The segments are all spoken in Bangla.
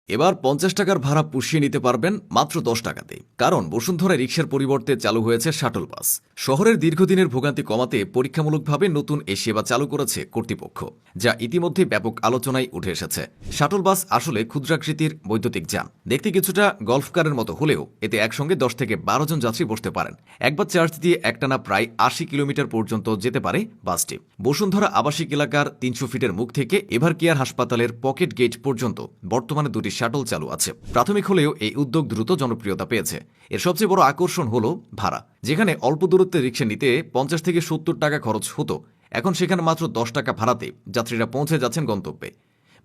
এবার ৫০ টাকার ভাড়া পুষিয়ে নিতে পারবেন মাত্র ১০ টাকাতে। কারণ বসুন্ধরা রিকশার পরিবর্তে চালু হয়েছে শাটল বাস। শহরের দীর্ঘদিনের ভোগান্তি কমাতে পরীক্ষামূলকভাবে নতুন এই সেবা চালু করেছে কর্তৃপক্ষ, যা ইতিমধ্যে ব্যাপক আলোচনায় উঠে এসেছে। শাটল বাস আসলে ক্ষুদ্রাকৃতির বৈদ্যুতিক যান। দেখতে কিছুটা গল্ফ কারের মতো হলেও এতে একসঙ্গে ১০ থেকে ১২ জন যাত্রী বসতে পারেন। একবার চার্জ দিয়ে একটানা প্রায় ৮০ কিলোমিটার পর্যন্ত যেতে পারে বাসটি। বসুন্ধরা আবাসিক এলাকার ৩০০ ফিটের মুখ থেকে এভার কেয়ার হাসপাতালের পকেট গেট পর্যন্ত বর্তমানে দুটি শাটল চালু আছে। প্রাথমিক হলেও এই উদ্যোগ দ্রুত জনপ্রিয়তা পেয়েছে। এর সবচেয়ে বড় আকর্ষণ হল ভাড়া। যেখানে অল্প দূরত্বে রিকশা নিতে ৫০ থেকে ৭০ টাকা খরচ হতো, এখন সেখানে মাত্র ১০ টাকা ভাড়াতে যাত্রীরা পৌঁছে যাচ্ছেন গন্তব্যে।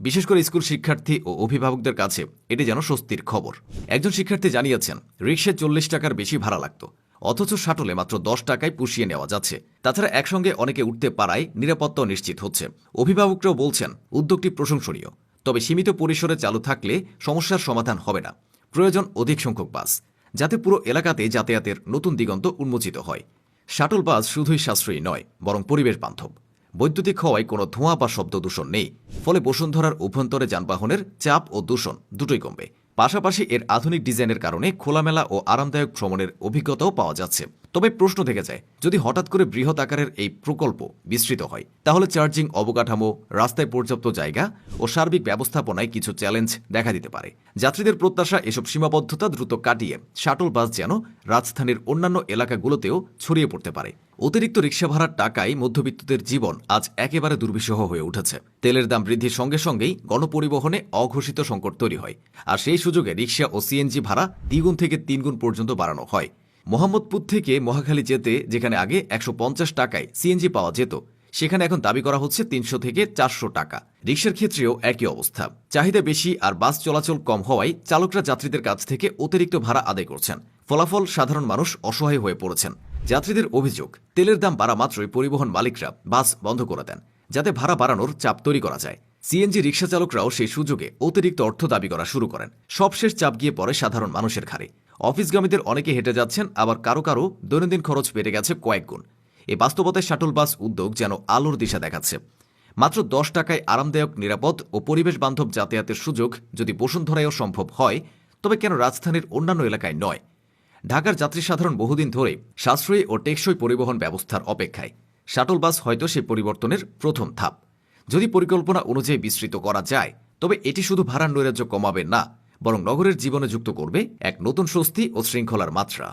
বিশেষ করে স্কুল শিক্ষার্থী ও অভিভাবকদের কাছে এটি যেন স্বস্তির খবর। একজন শিক্ষার্থী জানিয়েছেন, রিকশায় ৪০ টাকার বেশি ভাড়া লাগত, অথচ শাটলে মাত্র ১০ টাকায় পুষিয়ে নেওয়া যাচ্ছে। তাছাড়া একসঙ্গে অনেকে উঠতে পারায় নিরাপত্তাও নিশ্চিত হচ্ছে। অভিভাবকরাও বলছেন উদ্যোগটি প্রশংসনীয়, তবে সীমিত পরিসরে চালু থাকলে সমস্যার সমাধান হবে না। প্রয়োজন অধিক সংখ্যক বাস, যাতে পুরো এলাকাতে যাতায়াতের নতুন দিগন্ত উন্মোচিত হয়। শাটল বাস শুধুই সাশ্রয়ী নয়, বরং পরিবেশ বান্ধব। বৈদ্যুতিক হওয়ায় কোনো ধোঁয়া বা শব্দ দূষণ নেই, ফলে বসুন্ধরার অভ্যন্তরে যানবাহনের চাপ ও দূষণ দুটোই কমবে। পাশাপাশি এর আধুনিক ডিজাইনের কারণে খোলামেলা ও আরামদায়ক ভ্রমণের অভিজ্ঞতাও পাওয়া যাচ্ছে। তবে প্রশ্ন থেকে যায়, যদি হঠাৎ করে বৃহৎ আকারের এই প্রকল্প বিস্তৃত হয়, তাহলে চার্জিং অবকাঠামো, রাস্তায় পর্যাপ্ত জায়গা ও সার্বিক ব্যবস্থাপনায় কিছু চ্যালেঞ্জ দেখা দিতে পারে। যাত্রীদের প্রত্যাশা এসব সীমাবদ্ধতা দ্রুত কাটিয়ে শাটল বাস যেন রাজধানীর অন্যান্য এলাকাগুলোতেও ছড়িয়ে পড়তে পারে। অতিরিক্ত রিকশা ভাড়ার টাকায় মধ্যবিত্তদের জীবন আজ একেবারে দুর্বিষহ হয়ে উঠেছে। তেলের দাম বৃদ্ধির সঙ্গে সঙ্গেই গণপরিবহনে অঘোষিত সংকট তৈরি হয়, আর সেই সুযোগে রিকশা ও সিএনজি ভাড়া ২ থেকে ৩ গুণ পর্যন্ত বাড়ানো হয়। মোহাম্মদপুর থেকে মহাখালী যেতে যেখানে আগে ১৫০ টাকায় সিএনজি পাওয়া যেত, সেখানে এখন দাবি করা হচ্ছে ৩০০ থেকে ৪০০ টাকা। রিকশার ক্ষেত্রেও একই অবস্থা। চাহিদা বেশি আর বাস চলাচল কম হওয়ায় চালকরা যাত্রীদের কাছ থেকে অতিরিক্ত ভাড়া আদায় করছেন। ফলাফল, সাধারণ মানুষ অসহায় হয়ে পড়েছেন। যাত্রীদের অভিযোগ, তেলের দাম বাড়া মাত্রই পরিবহন মালিকরা বাস বন্ধ করে দেন, যাতে ভাড়া বাড়ানোর চাপ তৈরি করা যায়। সিএনজি রিকশা চালকরাও সেই সুযোগে অতিরিক্ত অর্থ দাবি করা শুরু করেন। সবশেষ চাপ গিয়ে পড়ে সাধারণ মানুষের ঘাড়ে। অফিসগামীদের অনেকে হেঁটে যাচ্ছেন, আবার কারো কারো দৈনন্দিন খরচ বেড়ে গেছে কয়েক গুণ। এই বাস্তবতায় শাটল বাস উদ্যোগ যেন আলোর দিশা দেখাচ্ছে। মাত্র ১০ টাকায় আরামদায়ক, নিরাপদ ও পরিবেশ বান্ধব যাতায়াতের সুযোগ যদি বসুন্ধরায়ও সম্ভব হয়, তবে কেন রাজধানীর অন্যান্য এলাকায় নয়? ঢাকার যাত্রী সাধারণ বহুদিন ধরে সাশ্রয়ী ও টেকসই পরিবহন ব্যবস্থার অপেক্ষায়। শাটল বাস হয়তো সেই পরিবর্তনের প্রথম ধাপ। যদি পরিকল্পনা অনুযায়ী বিস্তৃত করা যায়, তবে এটি শুধু ভাড়ার নৈরাজ্য কমাবে না, বরং নগরের জীবনে যুক্ত করবে এক নতুন স্বস্তি ও শৃঙ্খলার মাত্রা।